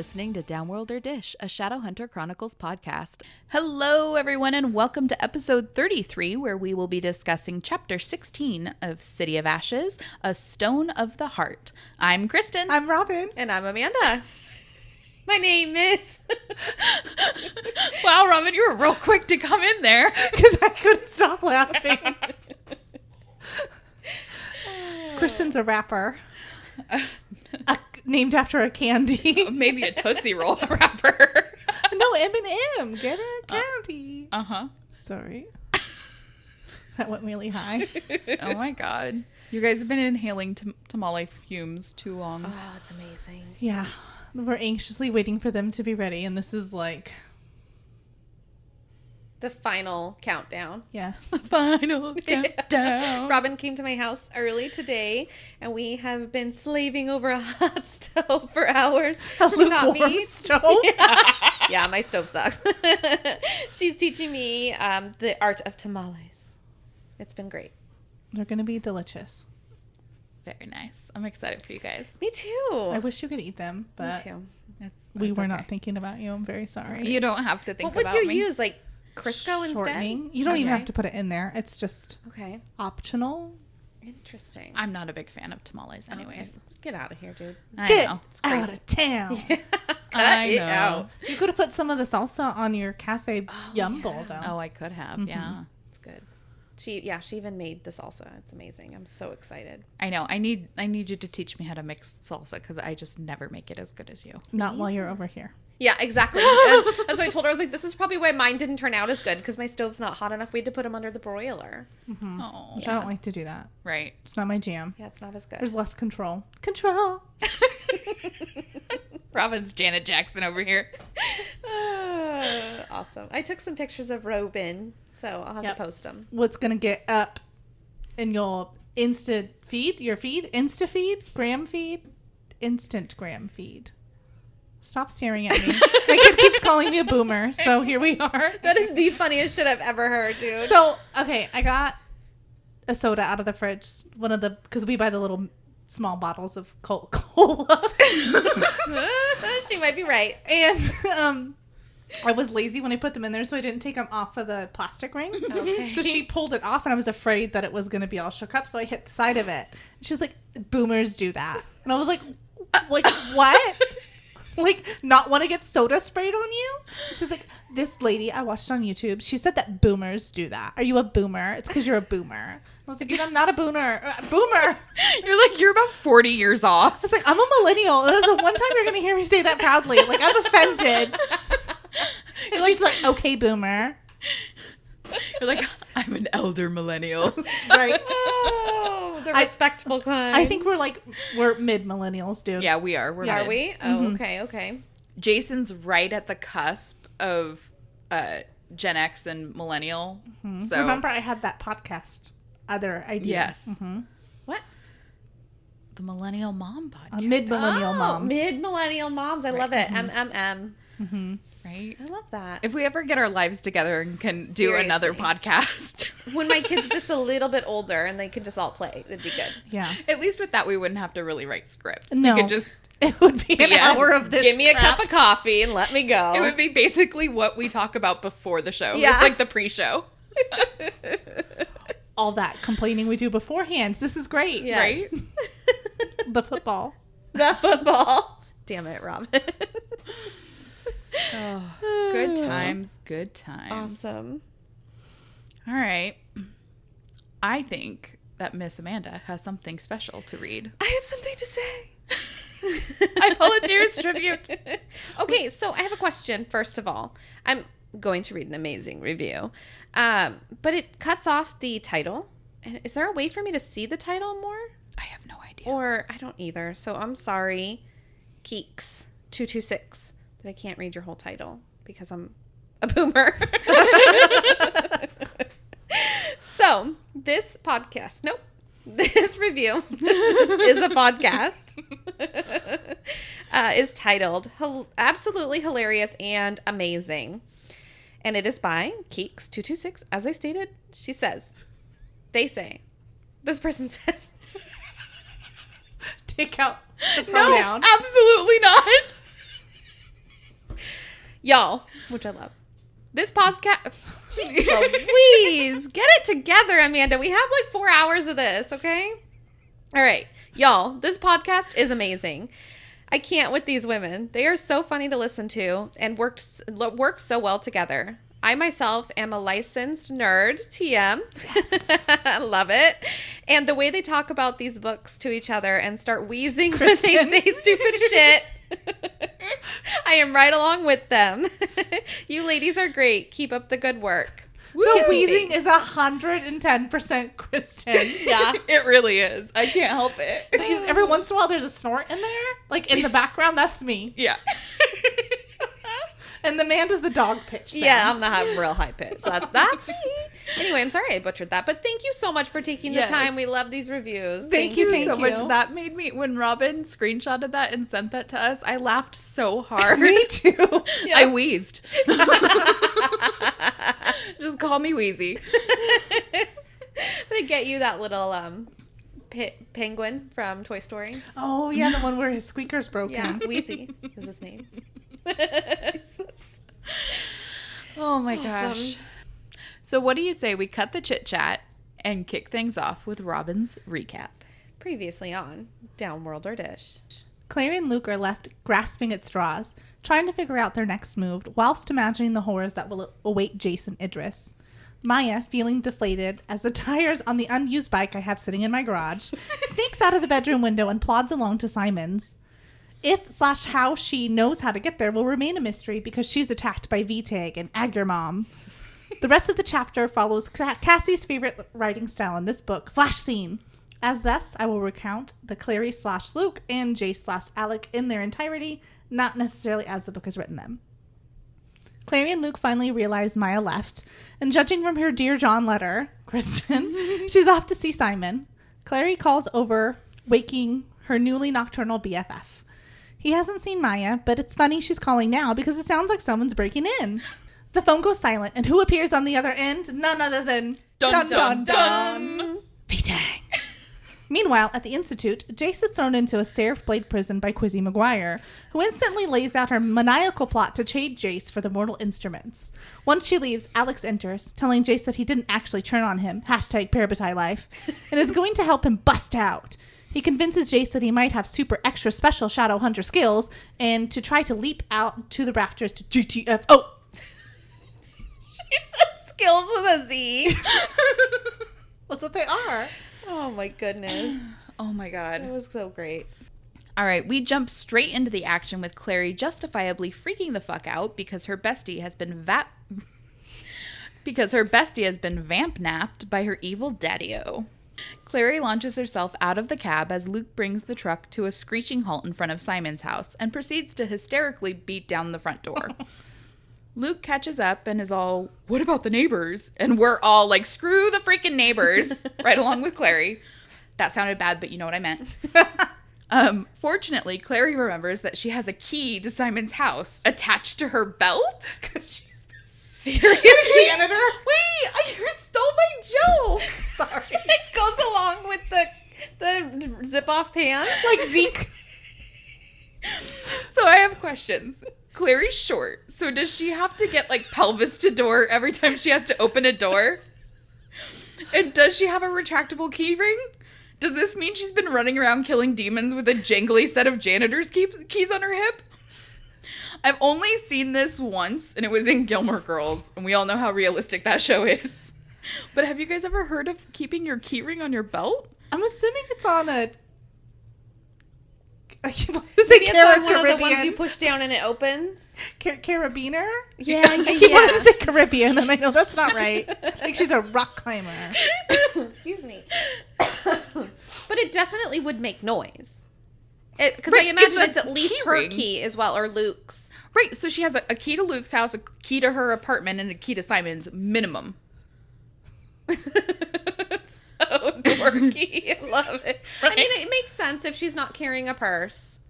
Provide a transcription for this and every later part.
listening to Downworlder Dish, a Shadowhunter Chronicles podcast. Hello, everyone, and welcome to episode 33, where we will be discussing chapter 16 of City of Ashes, A Stone of the Heart. I'm Kristen. I'm Robin. And I'm Amanda. My name is... Wow, Robin, you were real quick to come in there. Because I couldn't stop laughing. Kristen's a rapper. Named after a candy. Maybe a Tootsie Roll wrapper. No, M&M. Get a candy. Uh-huh. Sorry. That went really high. Oh my god. You guys have been inhaling tamale fumes too long. Oh, it's amazing. Yeah. We're anxiously waiting for them to be ready, and this is like... The final countdown. Yes. Final countdown. Robin came to my house early today, and we have been slaving over a hot stove for hours. A She taught lukewarm me stove? Yeah, my stove sucks. She's teaching me the art of tamales. It's been great. They're going to be delicious. Very nice. I'm excited for you guys. Me too. I wish you could eat them, but Me too. we were okay. not thinking about you. I'm very sorry. You don't have to think What about would you me. use? Like Crisco Shortening. instead? You don't even Okay. have to put it in there. It's just Okay. optional. Interesting. I'm not a big fan of tamales anyways. Okay. Get out of here, dude. I Get know. It's crazy. out of town. Cut I it know. out. You could have put some of the salsa on your cafe yum bowl, though. Oh, I could have. Mm-hmm. Yeah. It's good. She even made the salsa. It's amazing. I'm so excited. I know. I need you to teach me how to mix salsa because I just never make it as good as you. Not while you're over here. Yeah, exactly. And that's why I told her. I was like, this is probably why mine didn't turn out as good because my stove's not hot enough. We had to put them under the broiler. Oh, Which I don't like to do that. right. It's not my jam. Yeah, it's not as good. There's less control. Control. Robin's Janet Jackson over here. Awesome. I took some pictures of Robin, so I'll have Yep. to post them. What's going to get up in your Insta feed? Your feed? Insta feed? Gram feed? Instant gram feed. Stop staring at me. My kid keeps calling me a boomer, so here we are. That is the funniest shit I've ever heard, dude. So, okay, I got a soda out of the fridge. Because we buy the little small bottles of Coca-Cola. She might be right. And I was lazy when I put them in there, so I didn't take them off of the plastic ring. Okay. So she pulled it off, and I was afraid that it was going to be all shook up, so I hit the side of it. She's like, boomers do that. And I was like what? Like, not want to get soda sprayed on you? She's like, this lady I watched on YouTube, she said that boomers do that. Are you a boomer? It's because you're a boomer. I was like, dude, I'm not a boomer. Boomer. You're about 40 years off. I was like, I'm a millennial. That is the one time you're going to hear me say that proudly. Like, I'm offended. And she's like, okay, boomer. You're like, I'm an elder millennial. Right. Oh, the respectful kind. I think we're mid-millennials, dude. Yeah, we are. We're Are mid. we? Oh, okay. Jason's right at the cusp of Gen X and millennial. So Remember, I had that podcast other idea. Yes. What? The Millennial Mom A podcast. mid-millennial mom. Mid-millennial moms. I love it. MMM. Right? I love that. If we ever get our lives together and can do Seriously. another podcast. When my kid's just a little bit older and they can just all play, it'd be good. Yeah. At least with that, we wouldn't have to really write scripts. No. We could just, It would be an Yes. hour of this. Give me a crap. cup of coffee and let me go. it would be basically what we talk about before the show. Yeah. It's like the pre-show. All that complaining we do beforehand. This is great. Yes. Right? The football. The football. Damn it, Robin. Oh, good times, good times. Awesome. All right. I think that Miss Amanda has something special to read. I have something to say. I volunteers tribute. Okay, so I have a question, first of all. I'm going to read an amazing review. But it cuts off the title. And is there a way for me to see the title more? I have no idea. Or I don't either. So I'm sorry, Keeks226, that I can't read your whole title because I'm a boomer. So this review is a podcast, is titled Absolutely Hilarious and Amazing. And it is by Keeks226. As I stated, they say, this person says, Take out the No, pronoun. absolutely not. Y'all, which I love. This podcast... Jeez Louise! Get it together, Amanda. We have like 4 hours of this, okay? All right. Y'all, this podcast is amazing. I can't with these women. They are so funny to listen to and work so well together. I myself am a licensed nerd, TM. Yes. I love it. And the way they talk about these books to each other and start wheezing when they say stupid shit. I am right along with them. You ladies are great. Keep up the good work. The wheezing is 110% Kristen. Yeah, it really is. I can't help it. Every once in a while, there's a snort in there, like in the background. That's me. Yeah. And the man does the dog pitch sound. Yeah, I'm not real high pitch. That's me. Anyway, I'm sorry I butchered that, but thank you so much for taking the time. We love these reviews. Thank you so much. That made me, when Robin screenshotted that and sent that to us, I laughed so hard. Me too. Yeah. I wheezed. Just call me Wheezy. I'm gonna get you that little penguin from Toy Story. Oh yeah, the one where his squeaker's broken. Yeah, Wheezy is his name. Oh my gosh. So what do you say we cut the chit chat and kick things off with Robin's recap? Previously on Downworlder Dish. Claire and Luke are left grasping at straws, trying to figure out their next move, whilst imagining the horrors that will await Jason Idris. Maya, feeling deflated as the tires on the unused bike I have sitting in my garage, sneaks out of the bedroom window and plods along to Simon's. If/how she knows how to get there will remain a mystery because she's attacked by V-Tang and Agger Mom. The rest of the chapter follows Cassie's favorite writing style in this book, flash scene. As thus, I will recount the Clary/Luke and Jace/Alec in their entirety, not necessarily as the book has written them. Clary and Luke finally realize Maya left, and judging from her Dear John letter, Kristen, she's off to see Simon. Clary calls over, waking her newly nocturnal BFF. He hasn't seen Maya, but it's funny she's calling now because it sounds like someone's breaking in. The phone goes silent, and who appears on the other end? None other than... Dun, dun, dun! V-Tang! Meanwhile, at the Institute, Jace is thrown into a Seraph Blade prison by Quizzy McGuire, who instantly lays out her maniacal plot to trade Jace for the mortal instruments. Once she leaves, Alex enters, telling Jace that he didn't actually turn on him, #Parabatai life, and is going to help him bust out. He convinces Jace that he might have super extra special Shadowhunter skills, and to try to leap out to the rafters to GTFO. She said skills with a Z. That's what they are. Oh my goodness. Oh my god. It was so great. All right, we jump straight into the action with Clary justifiably freaking the fuck out because her bestie has been vamp-napped by her evil daddy-o. Clary launches herself out of the cab as Luke brings the truck to a screeching halt in front of Simon's house and proceeds to hysterically beat down the front door. Luke catches up and is all, what about the neighbors? And we're all like, screw the freaking neighbors, right along with Clary. That sounded bad, but you know what I meant. Fortunately, Clary remembers that she has a key to Simon's house attached to her belt. Because she's Serious janitor? Wait, you stole my joke. Sorry. It goes along with the zip-off pants. Like Zeke. So I have questions. Clary's short, so does she have to get like pelvis to door every time she has to open a door? And does she have a retractable key ring? Does this mean she's been running around killing demons with a jangly set of janitor's keys on her hip? I've only seen this once, and it was in Gilmore Girls, and we all know how realistic that show is. But have you guys ever heard of keeping your key ring on your belt? I'm assuming it's on a... Maybe it's on one of the ones you push down and it opens. Carabiner? Yeah. I keep wanting to say Caribbean, and I know that's not right. Like she's a rock climber. Excuse me. But it definitely would make noise. Because I imagine it's at least her ring. key as well, or Luke's. Right, so she has a key to Luke's house, a key to her apartment, and a key to Simon's, minimum. So dorky. I love it. Right. I mean, it makes sense if she's not carrying a purse.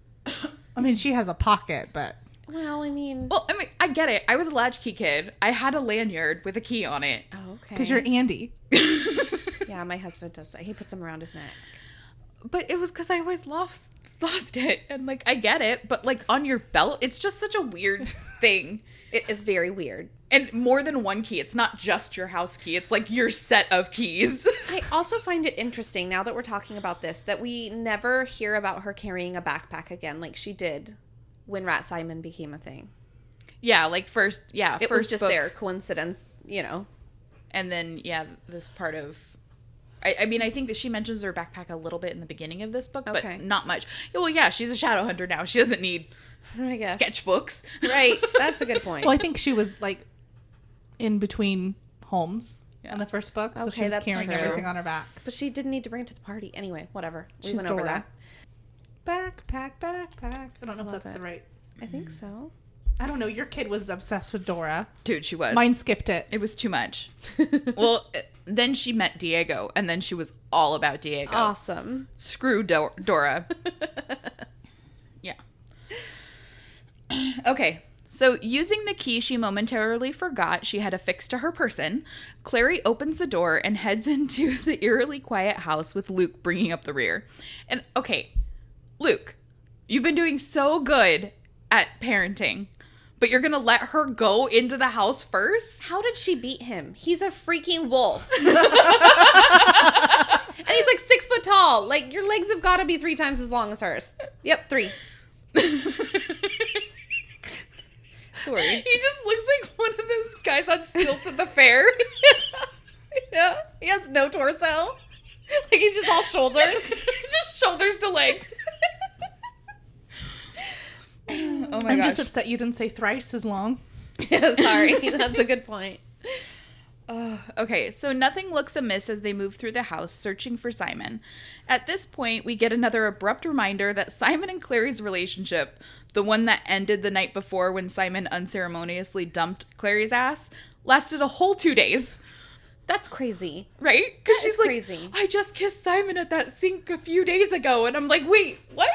I mean, she has a pocket, but... Well, I mean, I get it. I was a latchkey kid. I had a lanyard with a key on it. oh, okay. Because you're Andy. Yeah, my husband does that. He puts them around his neck. But it was because I always lost it. And, like, I get it. But, like, on your belt, it's just such a weird thing. It is very weird. And more than one key. It's not just your house key. It's like your set of keys. I also find it interesting, now that we're talking about this, that we never hear about her carrying a backpack again like she did when Rat Simon became a thing. Yeah, like first, It first was just book, their coincidence, you know. and then, this part of... I mean, I think that she mentions her backpack a little bit in the beginning of this book, Okay. but not much. Yeah, well, yeah, she's a shadow hunter now. She doesn't need I guess. sketchbooks. Right. That's a good point. Well, I think she was like in between homes in the first book, so Okay, she was that's carrying true. everything on her back. But she didn't need to bring it to the party. Anyway, whatever. We She's went over Dora. that. Backpack. I don't know if Love that's it. the right. I think so. I don't know. Your kid was obsessed with Dora. Dude, she was. Mine skipped it. It was too much. Well, then she met Diego, and then she was all about Diego. Awesome. Screw Dora. Yeah. Okay. So, using the key she momentarily forgot she had affixed to her person, Clary opens the door and heads into the eerily quiet house with Luke bringing up the rear. And, okay, Luke, you've been doing so good at parenting, but you're going to let her go into the house first? How did she beat him? He's a freaking wolf. And he's like 6 foot tall. Like, your legs have got to be 3 times as long as hers. Yep, 3. Sorry. He just looks like one of those guys on stilts at the fair. Yeah, he has no torso. Like, he's just all shoulders. Just shoulders to legs. Oh my I'm gosh. just upset you didn't say thrice as long. Yeah, sorry. That's a good point. Okay, so nothing looks amiss as they move through the house, searching for Simon. At this point, we get another abrupt reminder that Simon and Clary's relationship, the one that ended the night before when Simon unceremoniously dumped Clary's ass, lasted a whole 2 days. That's crazy. Right? Because That she's is like, crazy. I just kissed Simon at that sink a few days ago. And I'm like, wait, what?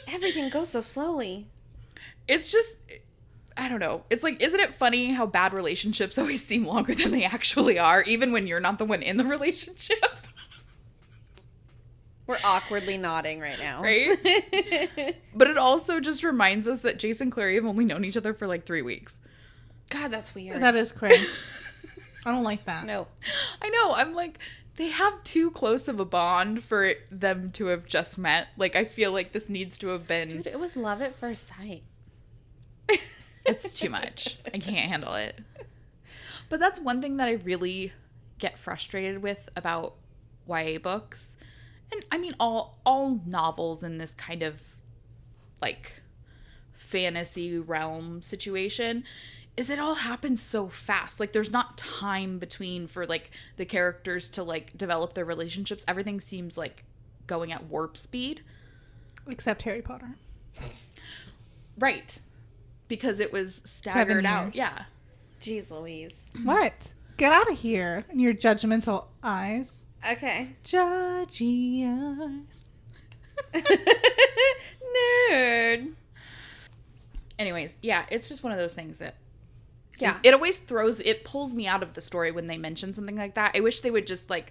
Everything goes so slowly. It's just... I don't know. It's like, isn't it funny how bad relationships always seem longer than they actually are, even when you're not the one in the relationship? We're awkwardly nodding right now. Right? But it also just reminds us that Jace and Clary have only known each other for like 3 weeks. God, that's weird. That is crazy. I don't like that. No. I know. I'm like, they have too close of a bond for them to have just met. Like, I feel like this needs to have been... Dude, it was love at first sight. It's too much. I can't handle it. But that's one thing that I really get frustrated with about YA books. And I mean, all novels in this kind of like fantasy realm situation is it all happens so fast. Like there's not time between for like the characters to like develop their relationships. Everything seems like going at warp speed. Except Harry Potter. Right. Because it was staggered 7 out. years. Yeah. Jeez Louise. What? Get out of here in your judgmental eyes. Okay. Judgy eyes. Nerd. Anyways, yeah, it's just one of those things that Yeah. it always pulls me out of the story when they mention something like that. I wish they would just like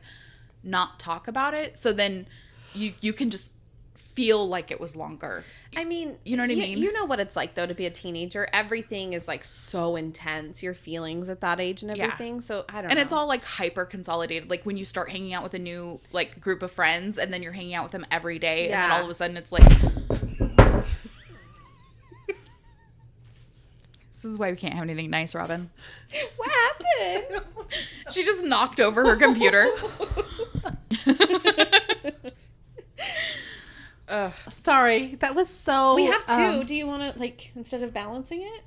not talk about it, so then you can just feel like it was longer. I mean, You know what I mean? You know what it's like, though, to be a teenager. Everything is, like, so intense, your feelings at that age and Yeah. everything. So, I don't know. And it's all like hyper consolidated. Like when you start hanging out with a new like group of friends and then you're hanging out with them every day and then Yeah. all of a sudden it's like This is why we can't have anything nice, Robin. What happened? She just knocked over her computer. Ugh. Sorry, that was so. We have two. Do you want to, like, instead of balancing it?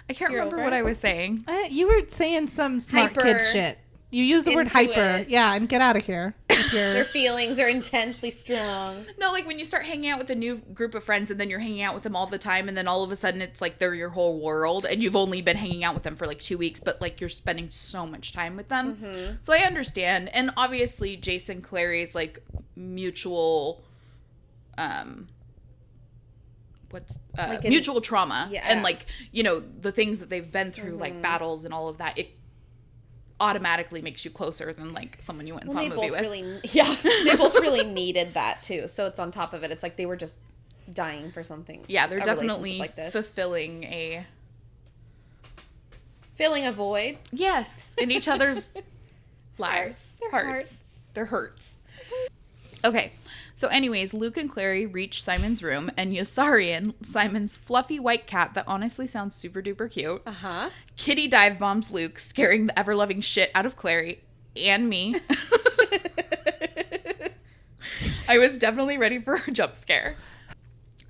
I can't You're remember over what it? I was saying. You were saying some smart Hyper. kid shit. You used the word Into hyper. it. Yeah, and get out of here. With Their your... feelings are intensely strong. No, like when you start hanging out with a new group of friends and then you're hanging out with them all the time and then all of a sudden it's like they're your whole world and you've only been hanging out with them for like 2 weeks, but like you're spending so much time with them. Mm-hmm. So I understand. And obviously Jason Clary's like mutual, Like mutual trauma. Yeah. And like, you know, the things that they've been through, like battles and all of that, it automatically makes you closer than like someone you went and saw a movie with. They both really needed that too. So it's on top of it. It's like they were just dying for something. Yeah, they're a relationship definitely like this. fulfilling a Filling a void. Yes, in each other's lives. Their hurts. Okay, so anyways, Luke and Clary reach Simon's room, and Yossarian, Simon's fluffy white cat that honestly sounds super duper cute, kitty dive bombs Luke, scaring the ever-loving shit out of Clary and me. I was definitely ready for a jump scare.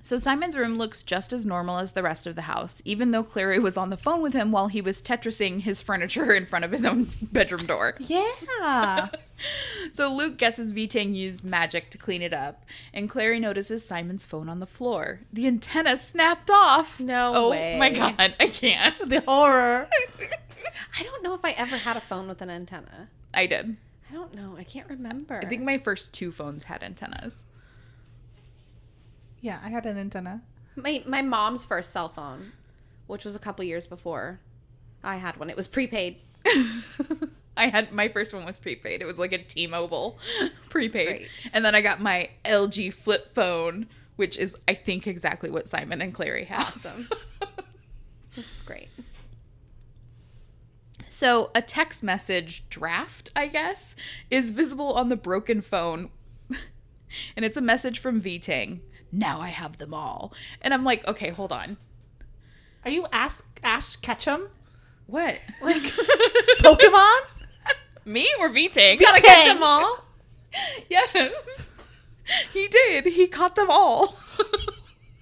So Simon's room looks just as normal as the rest of the house, even though Clary was on the phone with him while he was Tetrising his furniture in front of his own bedroom door. Yeah. So Luke guesses V-Tang used magic to clean it up, and Clary notices Simon's phone on the floor. The antenna snapped off. No way. Oh my god, I can't. The horror. I don't know if I ever had a phone with an antenna. I did. I don't know. I can't remember. I think my first 2 phones had antennas. Yeah, I had an antenna. My mom's first cell phone, which was a couple years before I had one. It was prepaid. My first one was prepaid. It was like a T-Mobile prepaid. Great. And then I got my LG flip phone, which is, I think, exactly what Simon and Clary have. Awesome. This is great. So a text message draft, I guess, is visible on the broken phone. And it's a message from V-Tang. Now I have them all. And I'm like, okay, hold on. Are you Ash Ketchum? What? Like Pokemon? Me or V-Tang? Gotta catch them all. Yes. He did. He caught them all.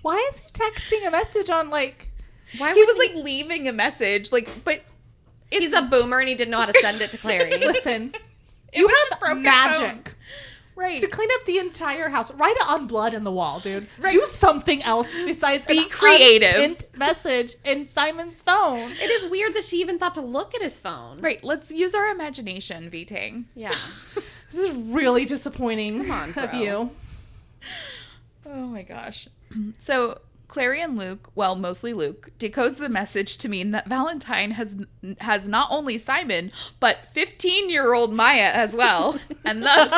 Why is he texting a message on like... Why He was like leaving a message, like, but he's a boomer and he didn't know how to send it to Clary. Listen, it you was a have broken magic. phone. Right. To clean up the entire house. Write it on blood in the wall, dude. Right. Do something else besides Be an creative. unsent message in Simon's phone. It is weird that she even thought to look at his phone. Right. Let's use our imagination, V-Tang. Yeah. This is really disappointing Come on, of bro. you. Oh my gosh. So Clary and Luke, well, mostly Luke, decodes the message to mean that Valentine has not only Simon, but 15-year-old Maya as well, and thus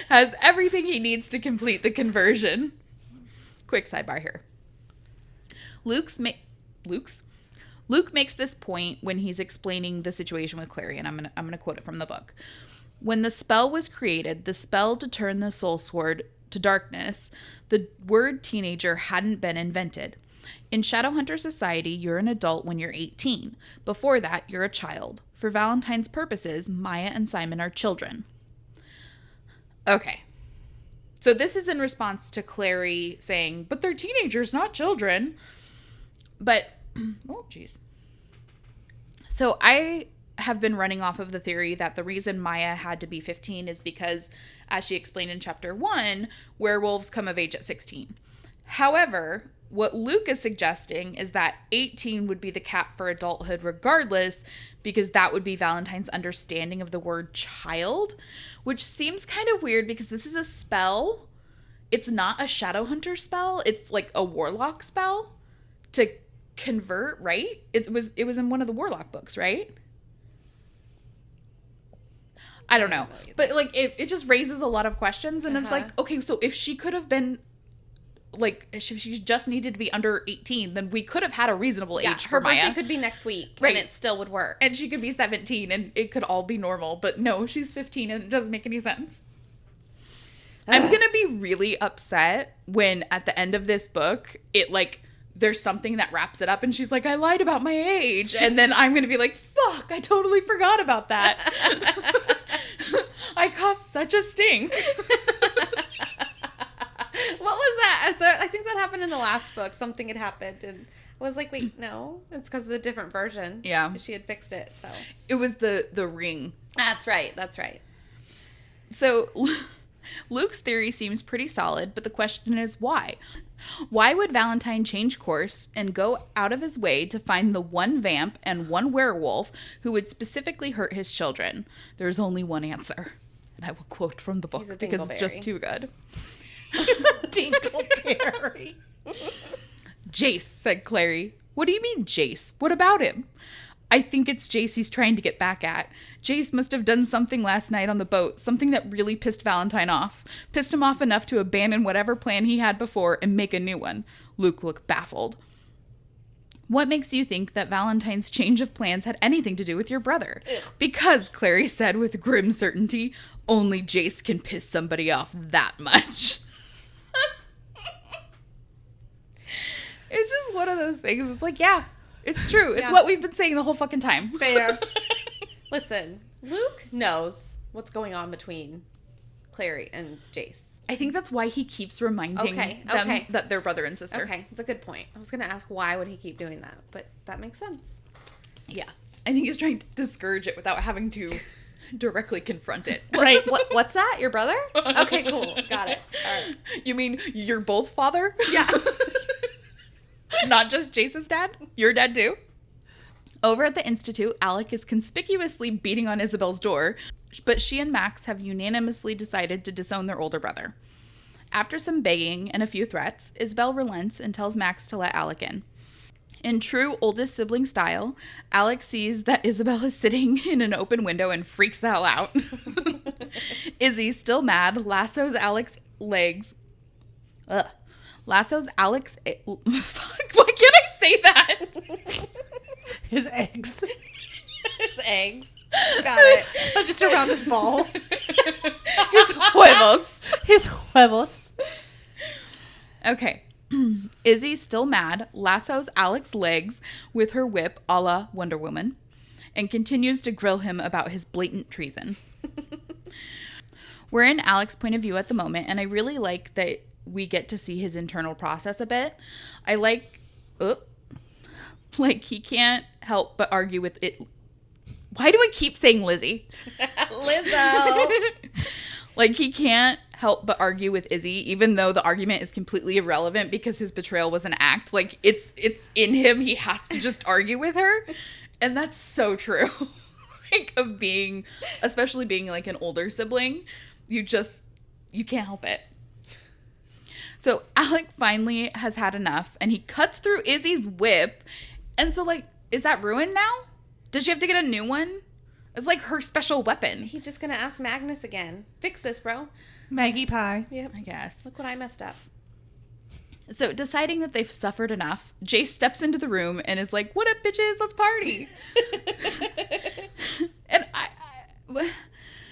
has everything he needs to complete the conversion. Quick sidebar here. Luke makes this point when he's explaining the situation with Clary, and I'm gonna quote it from the book. When the spell was created, the spell to turn the soul sword to darkness, the word teenager hadn't been invented. In Shadowhunter society, you're an adult when you're 18. Before that, you're a child. For Valentine's purposes, Maya and Simon are children. Okay. So this is in response to Clary saying, but they're teenagers, not children. But, oh, geez. So I have been running off of the theory that the reason Maya had to be 15 is because, as she explained in chapter 1, werewolves come of age at 16. However, what Luke is suggesting is that 18 would be the cap for adulthood regardless, because that would be Valentine's understanding of the word child, which seems kind of weird because this is a spell. It's not a Shadowhunter spell. It's like a warlock spell to convert, right? It was in one of the warlock books, right? I don't know. But, like, it just raises a lot of questions. And it's like, okay, so if she could have been, like, if she just needed to be under 18, then we could have had a reasonable age for Maya. Her birthday could be next week, right, and it still would work. And she could be 17, and it could all be normal. But no, she's 15, and it doesn't make any sense. I'm going to be really upset when, at the end of this book, it, like, there's something that wraps it up and she's like, I lied about my age. And then I'm going to be like, fuck, I totally forgot about that. I caused such a stink. What was that? I think that happened in the last book. Something had happened and I was like, wait, no, it's because of the different version. Yeah. She had fixed it. So it was the ring. That's right. That's right. So Luke's theory seems pretty solid, but the question is why? Why would Valentine change course and go out of his way to find the one vamp and one werewolf who would specifically hurt his children? There's only one answer. And I will quote from the book because it's just too good. He's a dingleberry. Jace, said Clary. What do you mean, Jace? What about him? I think it's Jace he's trying to get back at. Jace must have done something last night on the boat, something that really pissed Valentine off. Pissed him off enough to abandon whatever plan he had before and make a new one. Luke looked baffled. What makes you think that Valentine's change of plans had anything to do with your brother? Because, Clary said with grim certainty, only Jace can piss somebody off that much. It's just one of those things. It's like, yeah, it's true. It's what we've been saying the whole fucking time. Fair. Listen, Luke knows what's going on between Clary and Jace. I think that's why he keeps reminding them that they're brother and sister. Okay, that's a good point. I was going to ask why would he keep doing that, but that makes sense. Yeah. I think he's trying to discourage it without having to directly confront it. Right. What's that? Your brother? Okay, cool. Got it. All right. You mean you're both father? Yeah. Not just Jace's dad? Your dad too? Over at the Institute, Alec is conspicuously beating on Isabel's door, but she and Max have unanimously decided to disown their older brother. After some begging and a few threats, Isabel relents and tells Max to let Alec in. In true oldest sibling style, Alec sees that Isabel is sitting in an open window and freaks the hell out. Izzy, still mad, lassos Alec's legs. Lassos Alex. Fuck, why can't I say that? His eggs. His eggs. Got it. So just around his balls. His huevos. His huevos. Okay. Izzy, still mad, lassos Alex's legs with her whip a la Wonder Woman and continues to grill him about his blatant treason. We're in Alex's point of view at the moment, and I really like that we get to see his internal process a bit. I like he can't help but argue with it. Why do I keep saying Lizzie? Lizzo. Like, he can't help but argue with Izzy, even though the argument is completely irrelevant because his betrayal was an act. Like, it's in him. He has to just argue with her. And that's so true. Like, of being, especially being like an older sibling, you can't help it. So Alec finally has had enough, and he cuts through Izzy's whip. And so, like, is that ruined now? Does she have to get a new one? It's like her special weapon. He's just going to ask Magnus again. Fix this, bro. Maggie pie. Yep. I guess. Look what I messed up. So, deciding that they've suffered enough, Jace steps into the room and is like, "What up, bitches? Let's party." And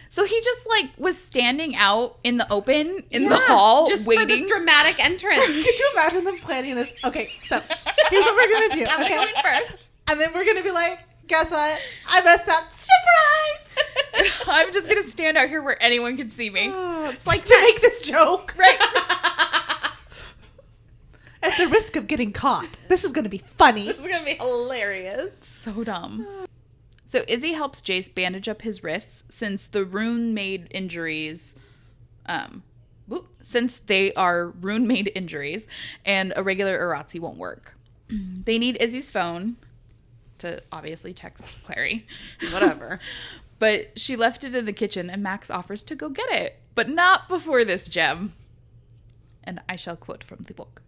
so he just, like, was standing out in the open, in the hall, just waiting. for this dramatic entrance. Could you imagine them planning this? Okay, so here's what we're going to do. I'm Okay, going first. And then we're going to be like, guess what? I messed up. Surprise! I'm just going to stand out here where anyone can see me. It's like to make this joke. Right. At the risk of getting caught. This is going to be funny. This is going to be hilarious. So dumb. So Izzy helps Jace bandage up his wrists since the rune-made injuries, since they are rune-made injuries and a regular Uratzi won't work. They need Izzy's phone to obviously text Clary. Whatever. But she left it in the kitchen and Max offers to go get it, but not before this gem. And I shall quote from the book.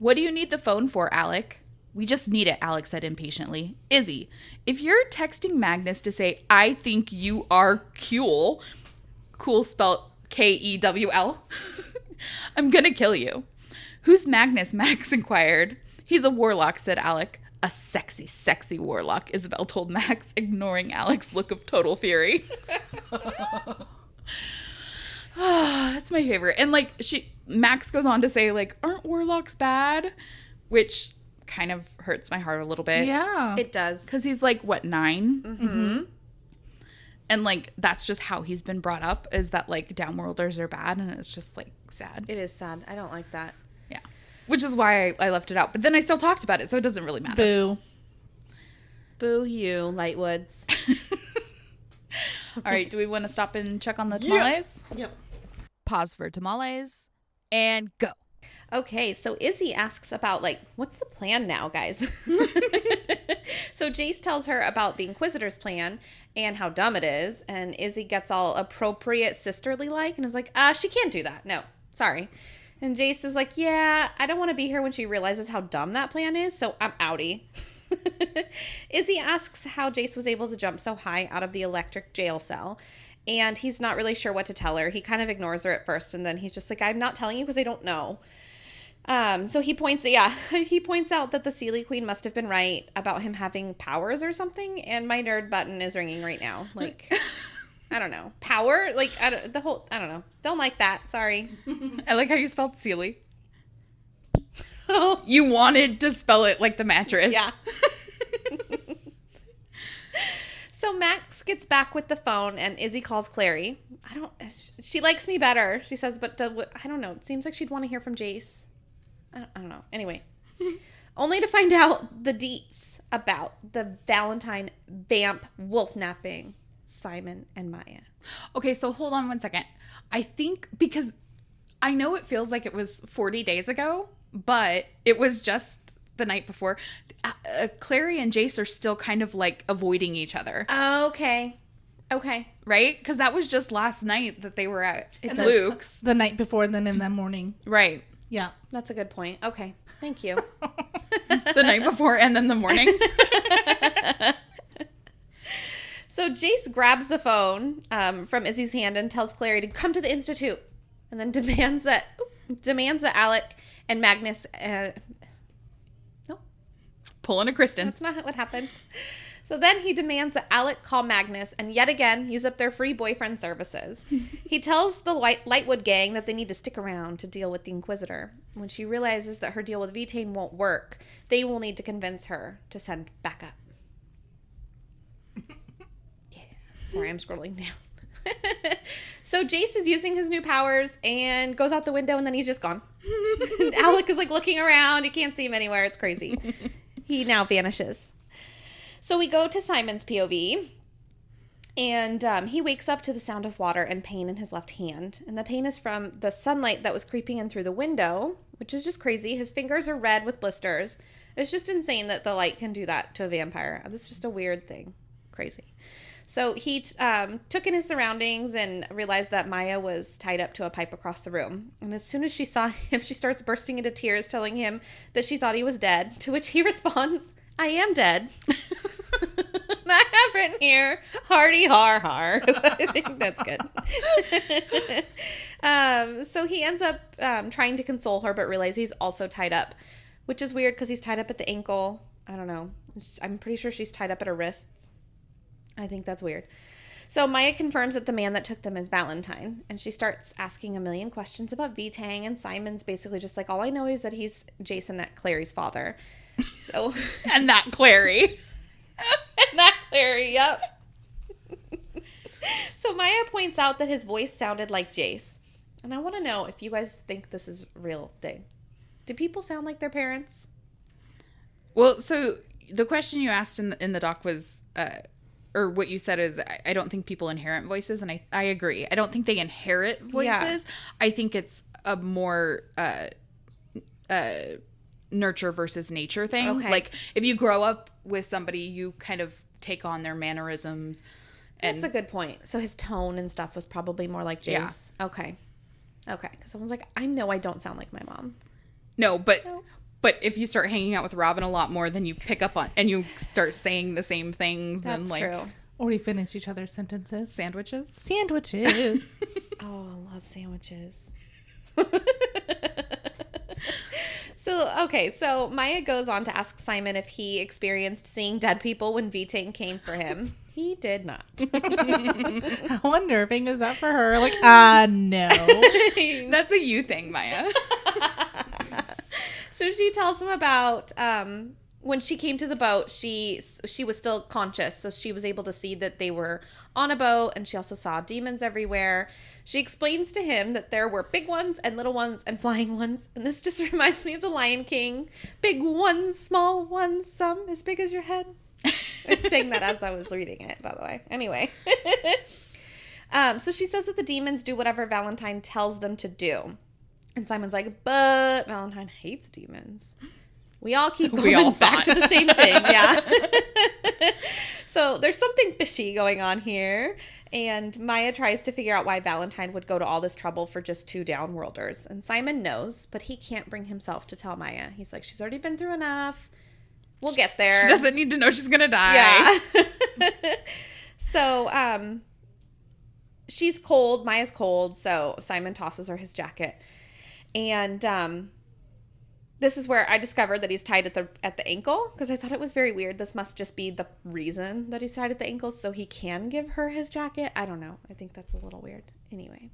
"What do you need the phone for, Alec?" "We just need it," Alec said impatiently. "Izzy, if you're texting Magnus to say, 'I think you are cool,' cool spelled Kewl, I'm gonna kill you." "Who's Magnus?" Max inquired. "He's a warlock," said Alec. "A sexy, sexy warlock," Isabel told Max, ignoring Alec's look of total fury. That's my favorite. And, like, Max goes on to say, like, "Aren't warlocks bad?" Which kind of hurts my heart a little bit. Yeah. It does. Because he's, like, what, 9? Mm-hmm. And, like, that's just how he's been brought up, is that, like, Downworlders are bad, and it's just, like, sad. It is sad. I don't like that. Yeah. Which is why I left it out. But then I still talked about it, so it doesn't really matter. Boo. Boo you, Lightwoods. All right, do we want to stop and check on the tamales? Yep. Pause for tamales, and go. Okay, so Izzy asks about, like, what's the plan now, guys? So Jace tells her about the Inquisitor's plan and how dumb it is, and Izzy gets all appropriate sisterly-like and is like, she can't do that. No, sorry. And Jace is like, yeah, I don't want to be here when she realizes how dumb that plan is, so I'm outie. Izzy asks how Jace was able to jump so high out of the electric jail cell, and he's not really sure what to tell her. He kind of ignores her at first, and then he's just like, I'm not telling you because I don't know. So he points out that the Sealy Queen must have been right about him having powers or something, and my nerd button is ringing right now. Like, I don't know. Power? Like, I don't know. Don't like that. Sorry. I like how you spelled Sealy. You wanted to spell it like the mattress. Yeah. So Max gets back with the phone, and Izzy calls Clary. She likes me better, she says, but I don't know. It seems like she'd want to hear from Jace. I don't know. Anyway. Only to find out the deets about the Valentine vamp wolf napping Simon and Maya. Okay, so hold on one second. I think because I know it feels like it was 40 days ago, but it was just the night before. Clary and Jace are still kind of like avoiding each other. Okay. Right? Because that was just last night that they were at Luke's. The night before and then in the morning. Right. Yeah. That's a good point. Okay. Thank you. The night before and then the morning. So Jace grabs the phone from Izzy's hand and tells Clary to come to the Institute, and then demands that Alec and Magnus... nope. Pulling a Kristen. That's not what happened. So then he demands that Alec call Magnus and yet again use up their free boyfriend services. He tells the Lightwood gang that they need to stick around to deal with the Inquisitor. When she realizes that her deal with V-Tang won't work, they will need to convince her to send backup. Yeah. Sorry, I'm scrolling down. So Jace is using his new powers and goes out the window, and then he's just gone. And Alec is like looking around. You can't see him anywhere. It's crazy. He now vanishes. So we go to Simon's POV, and he wakes up to the sound of water and pain in his left hand. And the pain is from the sunlight that was creeping in through the window, which is just crazy. His fingers are red with blisters. It's just insane that the light can do that to a vampire. That's just a weird thing. Crazy. So he took in his surroundings and realized that Maya was tied up to a pipe across the room. And as soon as she saw him, she starts bursting into tears, telling him that she thought he was dead, to which he responds, "I am dead." I have written here, "Hardy har har." I think that's good. So he ends up trying to console her, but realizes he's also tied up, which is weird because he's tied up at the ankle. I don't know. I'm pretty sure she's tied up at her wrists. I think that's weird. So Maya confirms that the man that took them is Valentine, and she starts asking a million questions about V-Tang, and Simon's basically just like, all I know is that he's Jason, that Clary's father. So And that Clary. And that Clary, yep. So Maya points out that his voice sounded like Jace. And I want to know if you guys think this is a real thing. Do people sound like their parents? Well, so the question you asked in the doc was, or what you said is, I don't think people inherit voices, and I agree. I don't think they inherit voices. Yeah. I think it's a more nurture versus nature thing. Okay. Like, if you grow up with somebody, you kind of take on their mannerisms. And that's a good point. So his tone and stuff was probably more like Jace. Yeah. Okay. Because someone's like, I know I don't sound like my mom. No, but if you start hanging out with Robin a lot more, then you pick up on, and you start saying the same things. That's and like, true. Or we finish each other's sentences. Sandwiches. Oh, I love sandwiches. So Maya goes on to ask Simon if he experienced seeing dead people when V-Tang came for him. He did not. How unnerving is that for her? Like, no. That's a you thing, Maya. So she tells him about when she came to the boat, she was still conscious, so she was able to see that they were on a boat, and she also saw demons everywhere. She explains to him that there were big ones and little ones and flying ones, and this just reminds me of The Lion King. Big ones, small ones, some as big as your head. I sang that as I was reading it, by the way. Anyway. So she says that the demons do whatever Valentine tells them to do. And Simon's like, but Valentine hates demons. We all keep going back to the same thing. Yeah. So there's something fishy going on here. And Maya tries to figure out why Valentine would go to all this trouble for just 2 Downworlders. And Simon knows, but he can't bring himself to tell Maya. He's like, she's already been through enough. We'll get there. She doesn't need to know she's going to die. Yeah. So, she's cold. Maya's cold. So Simon tosses her his jacket. And this is where I discovered that he's tied at the ankle, because I thought it was very weird. This must just be the reason that he's tied at the ankles, so he can give her his jacket. I don't know. I think that's a little weird. Anyway,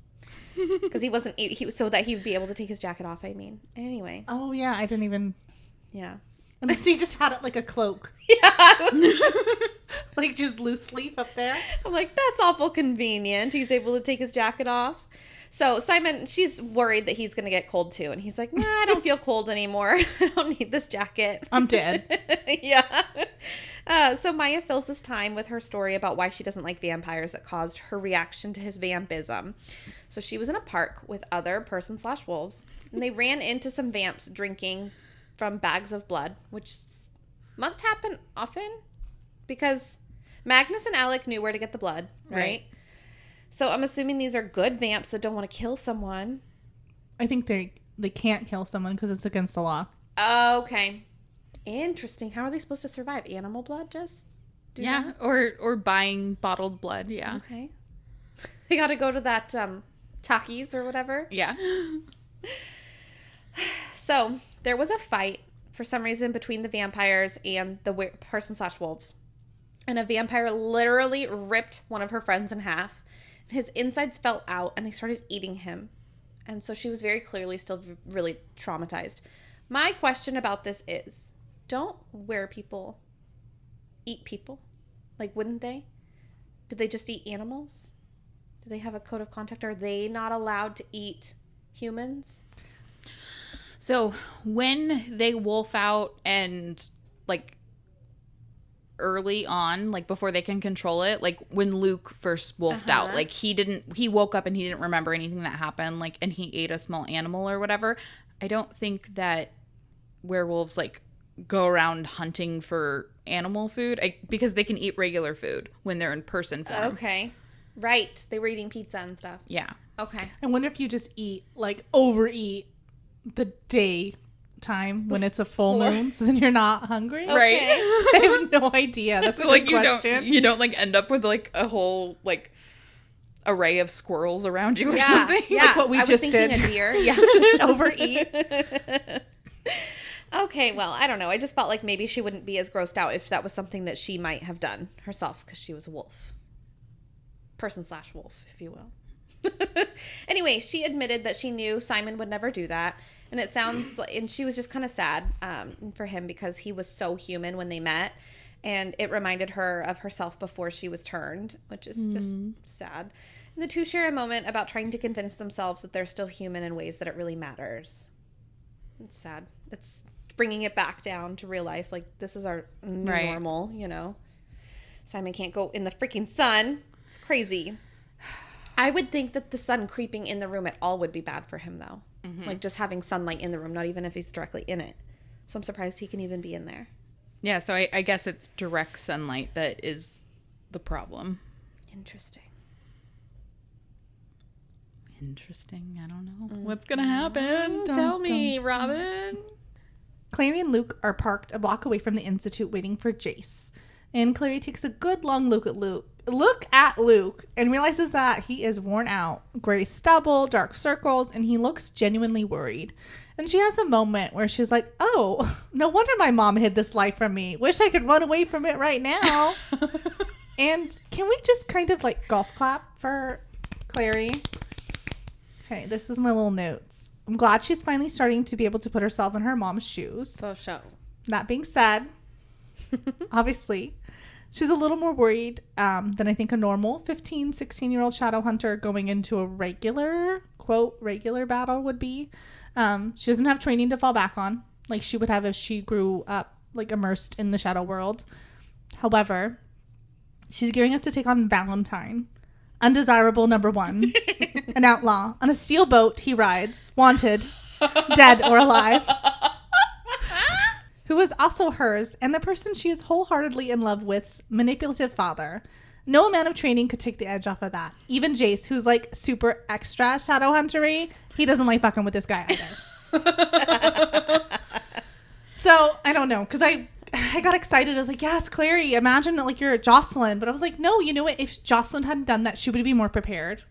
because he was so that he would be able to take his jacket off. I mean, anyway. Oh yeah, I didn't even. Yeah. Unless he just had it like a cloak. Yeah. Like just loose sleeve up there. I'm like, that's awful convenient. He's able to take his jacket off. So Simon, she's worried that he's going to get cold too. And he's like, nah, I don't feel cold anymore. I don't need this jacket. I'm dead. Yeah. So Maya fills this time with her story about why she doesn't like vampires that caused her reaction to his vampism. So she was in a park with other person/wolves, and they ran into some vamps drinking from bags of blood, which must happen often because Magnus and Alec knew where to get the blood, right? So I'm assuming these are good vamps that don't want to kill someone. I think they can't kill someone because it's against the law. Okay. Interesting. How are they supposed to survive? Animal blood just? Yeah, or buying bottled blood, yeah. Okay. They got to go to that Takis or whatever. Yeah. So there was a fight for some reason between the vampires and the person/wolves. And a vampire literally ripped one of her friends in half. His insides fell out and they started eating him. And so she was very clearly still really traumatized. My question about this is, don't people eat people? Like, wouldn't they? Did they just eat animals? Do they have a code of conduct? Are they not allowed to eat humans? So when they wolf out and like early on, like before they can control it, like when Luke first wolfed out, like he woke up and he didn't remember anything that happened, like, and he ate a small animal or whatever. I don't think that werewolves like go around hunting for animal food because they can eat regular food when they're in person form. Okay. Right. They were eating pizza and stuff. Yeah. Okay. I wonder if you just overeat the day time when it's a full moon, so then you're not hungry. Okay. Right. I have no idea. That's So a like good question. you don't like end up with like a whole like array of squirrels around you or something. Yeah. Like what we I just was thinking did. a deer. Yeah. Just overeat. Okay, well, I don't know. I just felt like maybe she wouldn't be as grossed out if that was something that she might have done herself because she was a wolf. Person/wolf, if you will. Anyway, she admitted that she knew Simon would never do that. And it sounds like, and she was just kind of sad for him because he was so human when they met. And it reminded her of herself before she was turned, which is just sad. And the two share a moment about trying to convince themselves that they're still human in ways that it really matters. It's sad. It's bringing it back down to real life. Like, this is our new normal, you know. Simon can't go in the freaking sun. It's crazy. I would think that the sun creeping in the room at all would be bad for him, though. Mm-hmm. Like, just having sunlight in the room, not even if he's directly in it. So I'm surprised he can even be in there. Yeah, so I guess it's direct sunlight that is the problem. Interesting. I don't know. What's going to happen? Tell me, Robin. Clary and Luke are parked a block away from the Institute waiting for Jace. And Clary takes a good long look at Luke and realizes that he is worn out. Gray stubble, dark circles, and he looks genuinely worried. And she has a moment where she's like, oh, no wonder my mom hid this life from me. Wish I could run away from it right now. And can we just kind of like golf clap for Clary? Okay, this is my little notes. I'm glad she's finally starting to be able to put herself in her mom's shoes. For sure. That being said, obviously, she's a little more worried than I think a normal 15, 16-year-old Shadowhunter going into a regular battle would be. She doesn't have training to fall back on like she would have if she grew up like immersed in the shadow world. However, she's gearing up to take on Valentine. Undesirable number 1. An outlaw. On a steel boat he rides. Wanted. Dead or alive. Who is also hers and the person she is wholeheartedly in love with's manipulative father. No amount of training could take the edge off of that. Even Jace, who's like super extra Shadowhunter-y, he doesn't like fucking with this guy either. So, I don't know. Because I got excited. I was like, yes, Clary, imagine that like you're Jocelyn. But I was like, no, you know what? If Jocelyn hadn't done that, she would be more prepared.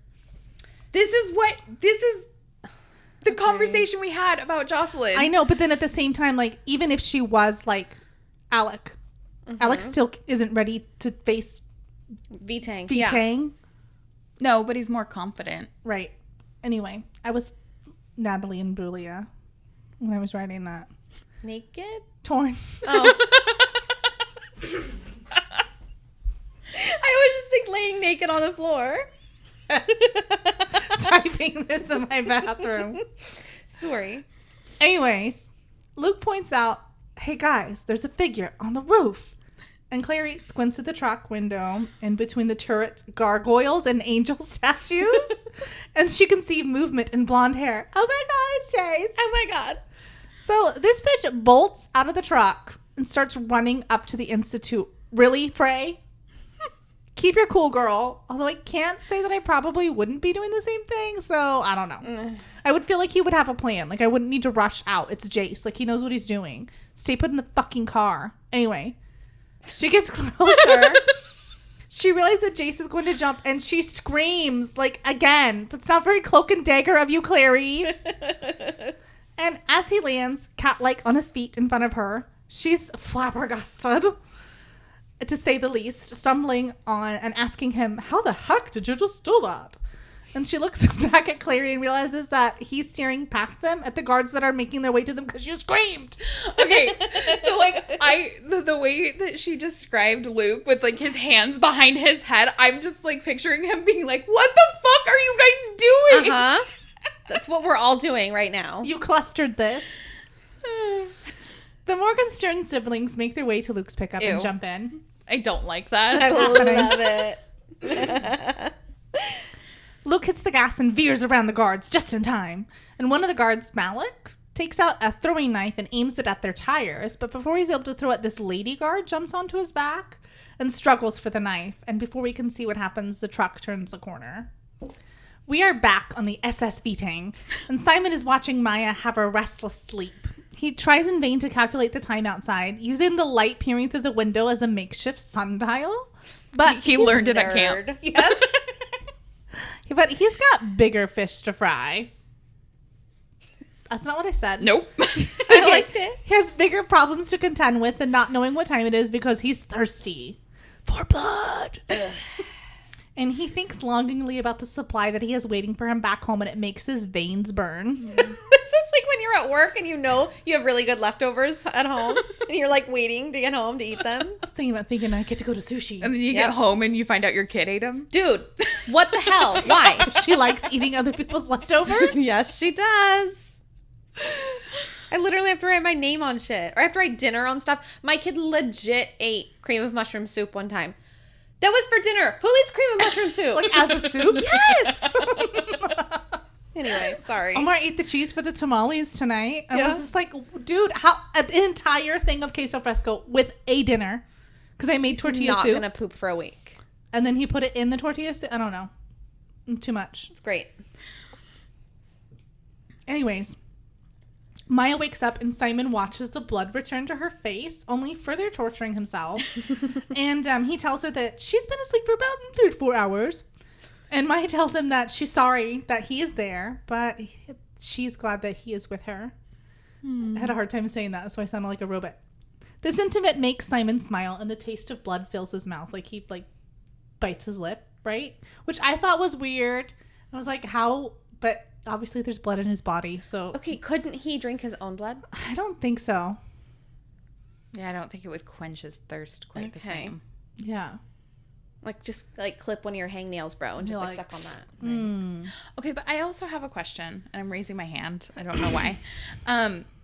The conversation we had about Jocelyn. I know, but then at the same time, like, even if she was like Alec, Alec still isn't ready to face V-Tang. V-Tang. No, but he's more confident. Right. Anyway, I was Natalie and Brulia when I was writing that. Naked? Torn. Oh. I was just like laying naked on the floor. Typing this in my bathroom. Sorry. Anyways, Luke points out, hey guys, there's a figure on the roof. And Clary squints at the truck window, and between the turrets, gargoyles and angel statues. And she can see movement in blonde hair. Oh my god, Stace. Oh my god. So this bitch bolts out of the truck and starts running up to the Institute. Really, Frey? Keep your cool, girl. Although I can't say that I probably wouldn't be doing the same thing, so I don't know. I would feel like he would have a plan. Like, I wouldn't need to rush out. It's Jace. Like, he knows what he's doing. Stay put in the fucking car. Anyway, she gets closer. She realizes that Jace is going to jump, and she screams, like, again. That's not very cloak and dagger of you, Clary. And as he lands, cat-like on his feet in front of her, she's flabbergasted, to say the least, stumbling on and asking him, how the heck did you just do that? And she looks back at Clary and realizes that he's staring past them at the guards that are making their way to them because she screamed. Okay, so like the way that she described Luke with like his hands behind his head, I'm just like picturing him being like, "What the fuck are you guys doing?" That's what we're all doing right now. You clustered this. The more concerned siblings make their way to Luke's pickup and jump in. I don't like that. I love it. Luke hits the gas and veers around the guards just in time. And one of the guards, Malik, takes out a throwing knife and aims it at their tires. But before he's able to throw it, this lady guard jumps onto his back and struggles for the knife. And before we can see what happens, the truck turns a corner. We are back on the SS V-Tang, and Simon is watching Maya have a restless sleep. He tries in vain to calculate the time outside, using the light peering through the window as a makeshift sundial. But he learned it at camp. Yes. But he's got bigger fish to fry. That's not what I said. Nope. I liked it. He has bigger problems to contend with than not knowing what time it is because he's thirsty for blood. And he thinks longingly about the supply that he has waiting for him back home, and it makes his veins burn. This is like when you're at work and you know you have really good leftovers at home and you're like waiting to get home to eat them. I was thinking I get to go to sushi. And then you get home and you find out your kid ate them. Dude, what the hell? Why? She likes eating other people's leftovers? Yes, she does. I literally have to write my name on shit. Or I have to write dinner on stuff. My kid legit ate cream of mushroom soup one time. That was for dinner. Who eats cream of mushroom soup? Like as a soup? Yes! Anyway, sorry. Omar ate the cheese for the tamales tonight. I Yeah. was just like, dude, how an entire thing of queso fresco with a dinner. Because I made tortilla not soup. gonna poop for a week. And then he put it in the tortilla soup. I don't know. Too much. It's great. Anyways, Maya wakes up and Simon watches the blood return to her face, only further torturing himself. And he tells her that she's been asleep for about 3 to 4 hours. And Maya tells him that she's sorry that he is there, but she's glad that he is with her. I had a hard time saying that, so I sounded like a robot. This intimate makes Simon smile, and the taste of blood fills his mouth. Like he bites his lip, right? Which I thought was weird. I was like, how? But obviously there's blood in his body, so... Okay, couldn't he drink his own blood? I don't think so. Yeah, I don't think it would quench his thirst quite the same. Yeah. Like, just, like, clip one of your hangnails, bro, and just, like, suck on that. Mm. Okay, but I also have a question, and I'm raising my hand. I don't know why.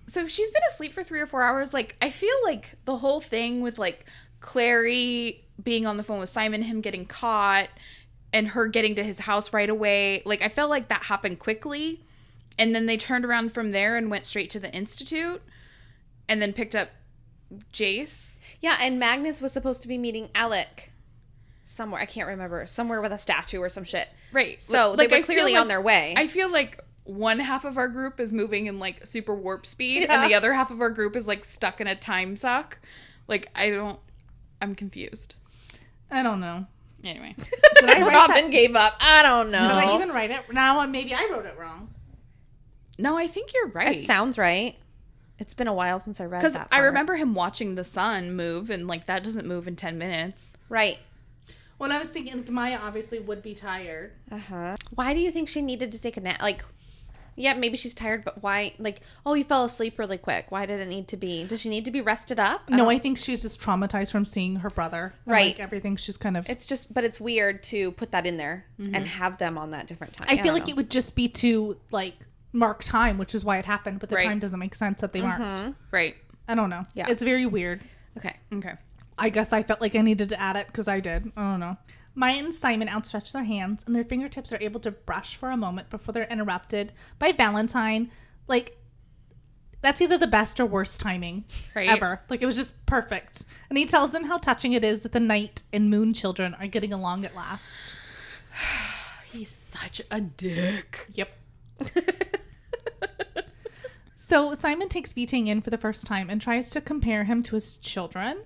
So if she's been asleep for 3 or 4 hours, like, I feel like the whole thing with, like, Clary being on the phone with Simon, him getting caught, and her getting to his house right away, like, I felt like that happened quickly, and then they turned around from there and went straight to the Institute, and then picked up Jace. Yeah, and Magnus was supposed to be meeting Alec somewhere. I can't remember. Somewhere with a statue or some shit. Right. So like, they were clearly on their way. I feel like one half of our group is moving in, like, super warp speed, Yeah. and the other half of our group is, like, stuck in a time suck. Like, I'm confused. I don't know. Anyway. Did I write Robin gave up. I don't know. Did I even write it? Now maybe I wrote it wrong. No, I think you're right. It sounds right. It's been a while since I read that. Because I remember him watching the sun move, and like that doesn't move in 10 minutes. Right. When I was thinking, Maya obviously would be tired. Why do you think she needed to take a nap? Like, yeah, maybe she's tired, but why? Like, oh, you fell asleep really quick. Why did it need to be? Does she need to be rested up? No, I think she's just traumatized from seeing her brother. And, right. Like, everything. She's kind of. It's just, but it's weird to put that in there and have them on that different time. I feel like it would just be to like mark time, which is why it happened. But the Right. time doesn't make sense that they marked. Right. I don't know. Yeah. It's very weird. Okay. I guess I felt like I needed to add it because I did. I don't know. Maya and Simon outstretch their hands, and their fingertips are able to brush for a moment before they're interrupted by Valentine. Like, that's either the best or worst timing ever. Like, it was just perfect. And he tells them how touching it is that the Night and Moon children are getting along at last. He's such a dick. Yep. So Simon takes V-Tang in for the first time and tries to compare him to his children.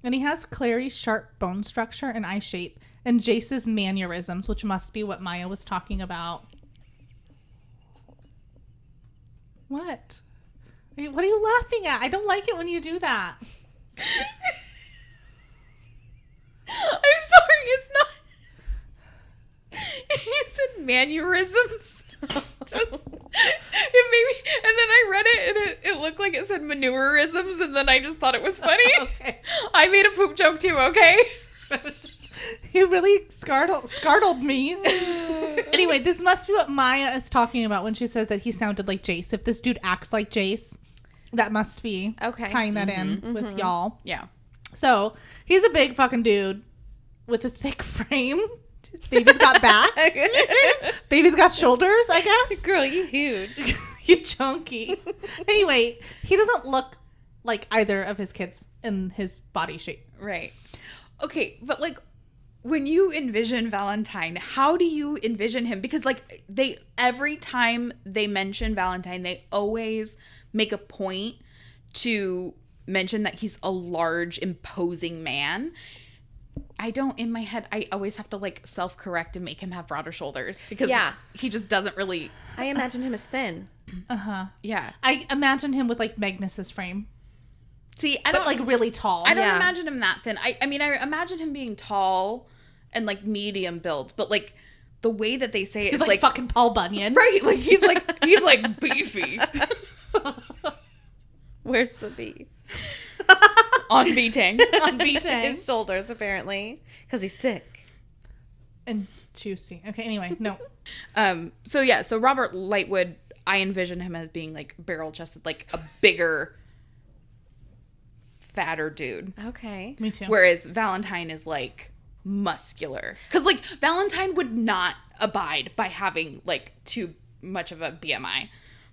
And he has Clary's sharp bone structure and eye shape, and Jace's mannerisms, which must be what Maya was talking about. What? What are you laughing at? I don't like it when you do that. I'm sorry, it's not. You said mannerisms. It made me, and then I read it and it looked like it said manureisms, and then I just thought it was funny. Okay. I made a poop joke too, okay? You really startled me. Anyway, this must be what Maya is talking about when she says that he sounded like Jace. If this dude acts like Jace, that must be tying that in with y'all. Yeah. So he's a big fucking dude with a thick frame. Baby's got back. Baby's got shoulders, I guess. Girl, you huge. You chunky. Anyway, he doesn't look like either of his kids in his body shape. Right. Okay, but like when you envision Valentine, how do you envision him? Because like every time they mention Valentine, they always make a point to mention that he's a large, imposing man. In my head, I always have to like self-correct and make him have broader shoulders because he just doesn't really. I imagine him as thin. Yeah. I imagine him with like Magnus's frame. See, but like really tall. I don't imagine him that thin. I mean, I imagine him being tall and like medium build, but like the way that they say it he's is like fucking Paul Bunyan. Right. Like he's like beefy. Where's the beef? On V-Tang. On V-Tang. His shoulders, apparently. Because he's thick. And juicy. Okay, anyway, no. So Robert Lightwood, I envision him as being like barrel-chested, like a bigger, fatter dude. Okay. Me too. Whereas Valentine is like muscular. Because like Valentine would not abide by having like too much of a BMI.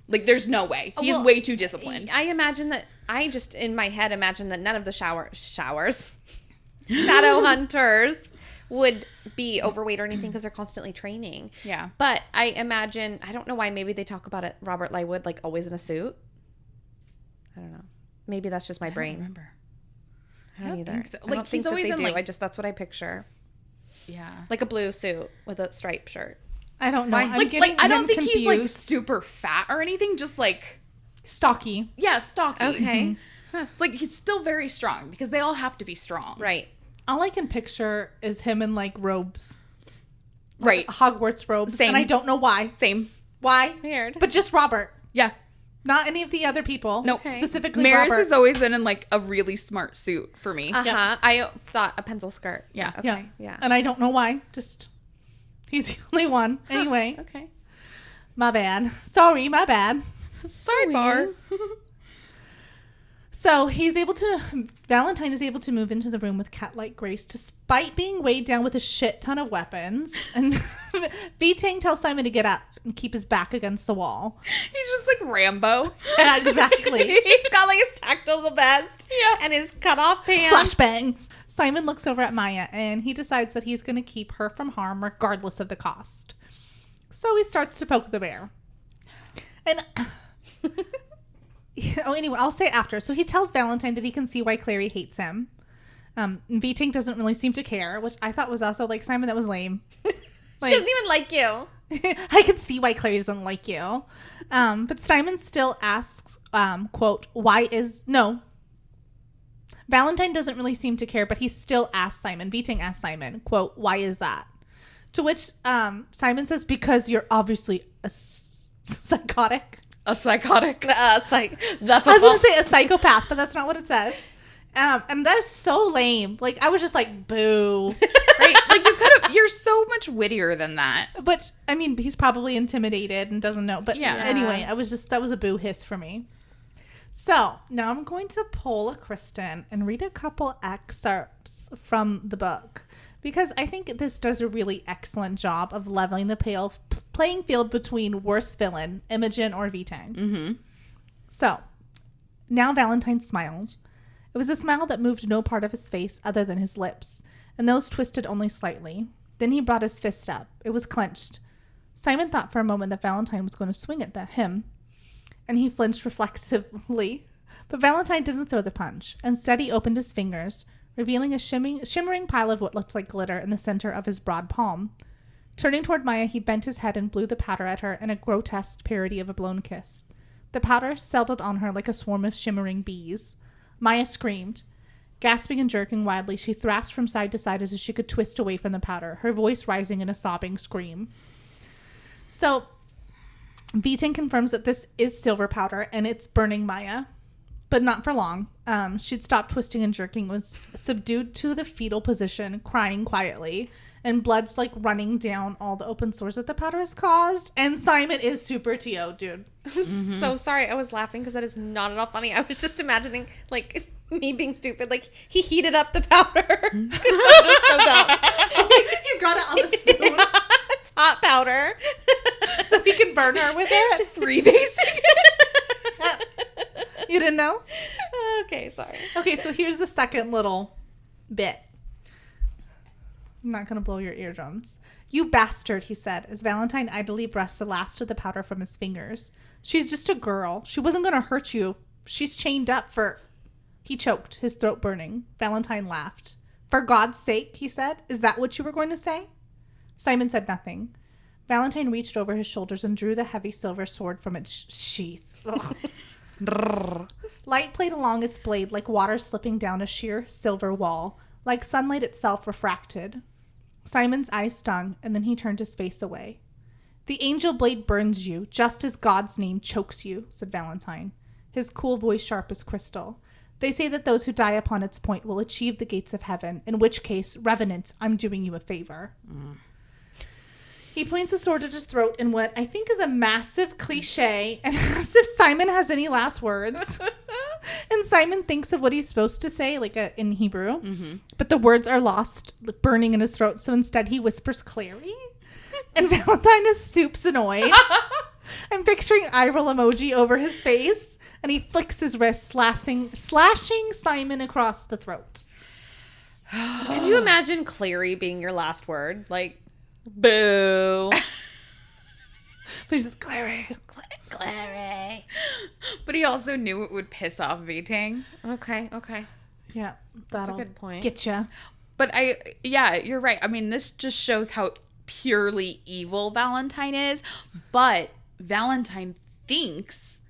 Like, there's no way. He's way too disciplined. I imagine that, I just, in my head, imagine that none of the showers, Shadowhunters would be overweight or anything because they're constantly training. Yeah. But I imagine, I don't know why, maybe they talk about it, Robert Lightwood, like, always in a suit. I don't know. Maybe that's just my brain. I don't remember. I don't either. Think so. I don't Like, think he's always that in, they do. like... That's what I picture. Yeah. Like a blue suit with a striped shirt. I don't know. I don't think he's like super fat or anything. Just like stocky. Yeah, stocky. Okay. Mm-hmm. Huh. It's like he's still very strong because they all have to be strong. Right. All I can picture is him in like robes. Right. Hogwarts robes. Same. And I don't know why. Same. Why? Weird. But just Robert. Yeah. Not any of the other people. No. Okay. Specifically Maris Robert. is always in like a really smart suit for me. Uh-huh. Yeah. I thought a pencil skirt. Yeah. Okay. Yeah. And I don't know why. Just he's the only one. Anyway. Okay. My bad. Sorry, my bad. Sidebar. So Valentine is able to move into the room with cat-like grace despite being weighed down with a shit ton of weapons. And V-Tang tells Simon to get up and keep his back against the wall. He's just like Rambo. Yeah, exactly. He's got like his tactical vest. Yeah. And his cutoff pants. Flashbang. Simon looks over at Maya and he decides that he's going to keep her from harm regardless of the cost. So he starts to poke the bear. And... anyway, I'll say it after. So he tells Valentine that he can see why Clary hates him. V-Tang doesn't really seem to care, which I thought was also like, Simon, that was lame. She doesn't even like you. I can see why Clary doesn't like you. But Simon still asks, quote, Valentine doesn't really seem to care, but he still asks Simon. V-Tang asks Simon, quote, why is that? To which Simon says, because you're obviously a psychotic. A psychotic. That's I was going to say a psychopath, but that's not what it says. And that's so lame. Like, I was just like, boo. Right? Like, you're so much wittier than that. But, I mean, he's probably intimidated and doesn't know. But yeah. Anyway, that was a boo hiss for me. So, now I'm going to pull a Kristen and read a couple excerpts from the book. Because I think this does a really excellent job of leveling the playing field between worst villain, Imogen or V-Tang. Mm-hmm. So, now Valentine smiled. It was a smile that moved no part of his face other than his lips, and those twisted only slightly. Then he brought his fist up. It was clenched. Simon thought for a moment that Valentine was going to swing at him, and he flinched reflexively. But Valentine didn't throw the punch. Instead, he opened his fingers, revealing a shimmering pile of what looked like glitter in the center of his broad palm. Turning toward Maya, he bent his head and blew the powder at her in a grotesque parody of a blown kiss. The powder settled on her like a swarm of shimmering bees. Maya screamed. Gasping and jerking wildly, she thrashed from side to side as if she could twist away from the powder, her voice rising in a sobbing scream. So, V-Tang confirms that this is silver powder, and it's burning Maya. But not for long. She'd stopped twisting and jerking, was subdued to the fetal position, crying quietly, and blood's like running down all the open sores that the powder has caused. And Simon is super TO, dude. I'm so sorry. I was laughing because that is not at all funny. I was just imagining, like, me being stupid. Like, he heated up the powder. That was so dumb. He's got it on the spoon. Yeah, it's hot powder. So he can burn her with it. Freebasing it. You didn't know? Okay, sorry. Okay, so here's the second little bit. I'm not going to blow your eardrums. You bastard, he said, as Valentine idly brushed the last of the powder from his fingers. She's just a girl. She wasn't going to hurt you. She's chained up for... He choked, his throat burning. Valentine laughed. For God's sake, he said, is that what you were going to say? Simon said nothing. Valentine reached over his shoulders and drew the heavy silver sword from its sheath. Light played along its blade like water slipping down a sheer silver wall, like sunlight itself refracted. Simon's eyes stung, and then he turned his face away. The angel blade burns you, just as God's name chokes you, said Valentine, his cool voice sharp as crystal. They say that those who die upon its point will achieve the gates of heaven, in which case, Revenant, I'm doing you a favor. He points the sword at his throat in what I think is a massive cliche and asks if Simon has any last words. And Simon thinks of what he's supposed to say, like in Hebrew. Mm-hmm. But the words are lost, burning in his throat. So instead he whispers, Clary? And Valentine is soups annoyed. I'm picturing eye roll emoji over his face. And he flicks his wrist, slashing Simon across the throat. Could you imagine Clary being your last word? Like... Boo. But he's just, Clary. But he also knew it would piss off V-Tang. Okay. Yeah, that'll That's a good point. Get you. But you're right. I mean, this just shows how purely evil Valentine is. But Valentine thinks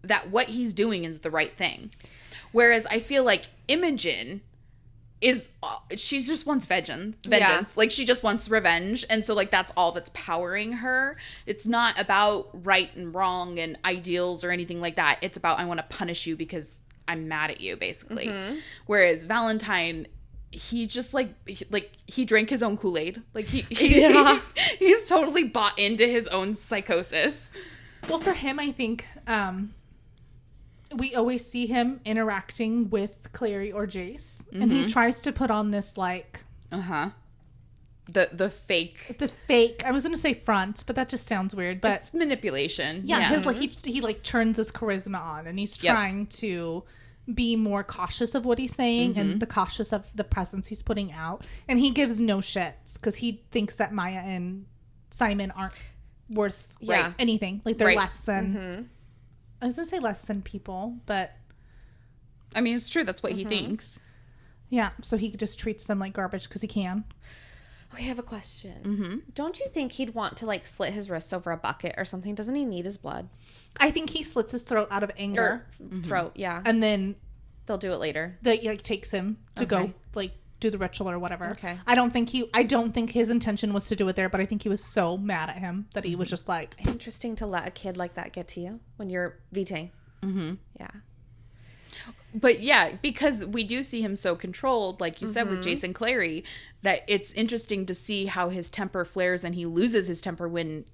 that what he's doing is the right thing. Whereas I feel like Imogen... she just wants vengeance. Yeah. Like, she just wants revenge. And so, like, that's all that's powering her. It's not about right and wrong and ideals or anything like that. It's about, I want to punish you because I'm mad at you, basically. Mm-hmm. Whereas Valentine, he just, he drank his own Kool-Aid. Like, he's totally bought into his own psychosis. Well, for him, I think... we always see him interacting with Clary or Jace. Mm-hmm. And he tries to put on this, like... The fake... The fake... I was going to say front, but that just sounds weird. But it's manipulation. Yeah, because, like, he like, turns his charisma on. And he's trying to be more cautious of what he's saying. And the cautious of the presence he's putting out. And he gives no shits. Because he thinks that Maya and Simon aren't worth anything. Like, they're less than... Mm-hmm. I was going to say less than people, but... I mean, it's true. That's what he thinks. Yeah, so he just treats them like garbage because he can. I have a question. Mm-hmm. Don't you think he'd want to like slit his wrists over a bucket or something? Doesn't he need his blood? I think he slits his throat out of anger. Or throat, yeah. And then They'll do it later. that like takes him to Okay. go like do the ritual or whatever. Okay. I don't think his intention was to do it there, but I think he was so mad at him that he was just like, Interesting to let a kid like that get to you when you're V-Tang. Mm-hmm. Yeah. But yeah, because we do see him so controlled, like you said with Jason Clary, that it's interesting to see how his temper flares and he loses his temper when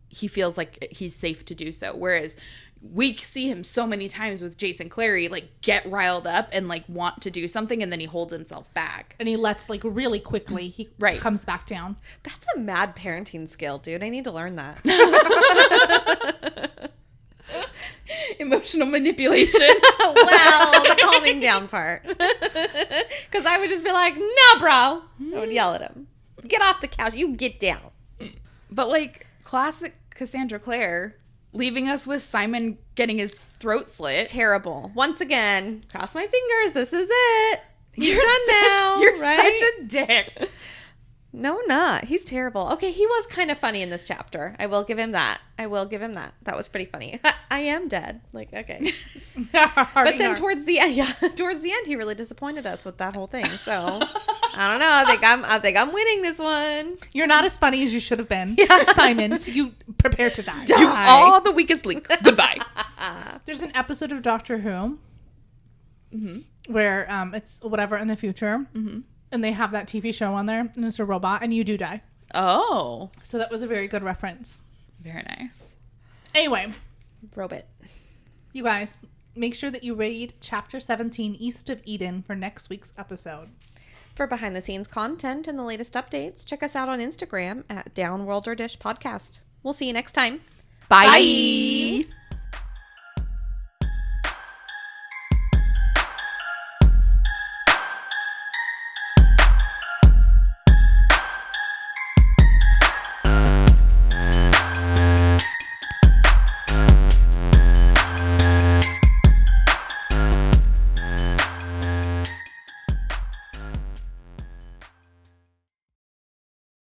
he feels like he's safe to do so. Whereas we see him so many times with Jason Clary, like get riled up and like want to do something, and then he holds himself back. and he lets like really quickly, he Right. comes back down. That's a mad parenting skill, dude. I need to learn that. Emotional manipulation. Well, the calming down part. Because I would just be like, no, bro. I would yell at him. Get off the couch. You get down. But like classic Cassandra Clare, leaving us with Simon getting his throat slit. Terrible. Once again, cross my fingers. This is it. You're done now. You're right? such a dick. No, not. He's terrible. Okay, he was kind of funny in this chapter. I will give him that. That was pretty funny. I am dead. Like, okay. But then towards the end, he really disappointed us with that whole thing. So I don't know. I think I'm winning this one. You're not as funny as you should have been, Simon. So you prepare to die. You are the weakest link. Goodbye. There's an episode of Doctor Who where it's whatever in the future, and they have that TV show on there, and it's a robot, and you do die. Oh, So that was a very good reference. very nice. Anyway, Robot. you guys, make sure that you read Chapter 17, East of Eden, for next week's episode. For behind the scenes content and the latest updates, check us out on Instagram at Downworlder Podcast. We'll see you next time. Bye.